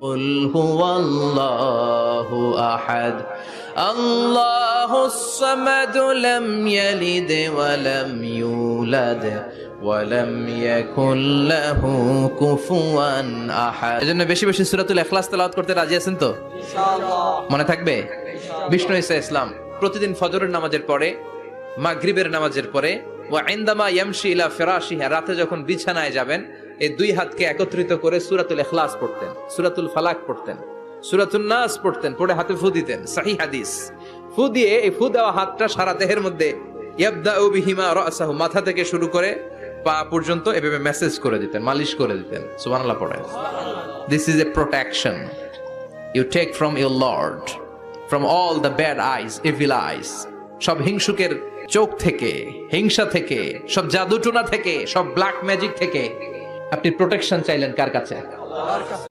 قل هو الله أحد الله الصمد لم يلد ولم يولد ولم يكن له كفوا أحد। এজন্য বেশি বেশি সূরাতুল ইখলাস তেলাওয়াত করতে রাজি আছেন তো? ইনশাআল্লাহ। মনে থাকবে? বিষ্ণু ঈসা ইসলাম প্রতিদিন ফজরের নামাজের পরে, মাগরিবের নামাজের পরে, ওয়া ইনদামা ইয়ামশি ইলা ফিরাশিহি, রাতে যখন বিছানায় যাবেন এই দুই হাতকে একত্রিত করে সূরাতুল ইখলাস পড়তেন, সূরাতুল ফালাক পড়তেন, সূরাতুন নাস পড়তেন, পড়ে হাতে ফু দিতেন। সহিহ হাদিস। ফু দিয়ে এই ফু দেওয়া হাতটা সারা দেহের মধ্যে ইয়াবদাউ বিহিমা রাসাহু, মাথা থেকে শুরু করে পা পর্যন্ত এভাবে মেসেজ করে দিতেন, মালিশ করে দিতেন। সুবহানাল্লাহ পড়েন। This is a protection you take from your Lord, from all the bad eyes, evil eyes, সব হিংসুকের চোখ থেকে, হিংসা থেকে, সব জাদুটোনা থেকে, সব ব্ল্যাক ম্যাজিক থেকে আপনি প্রোটেকশন চাইলেন কার কাছে? আল্লাহর কাছে।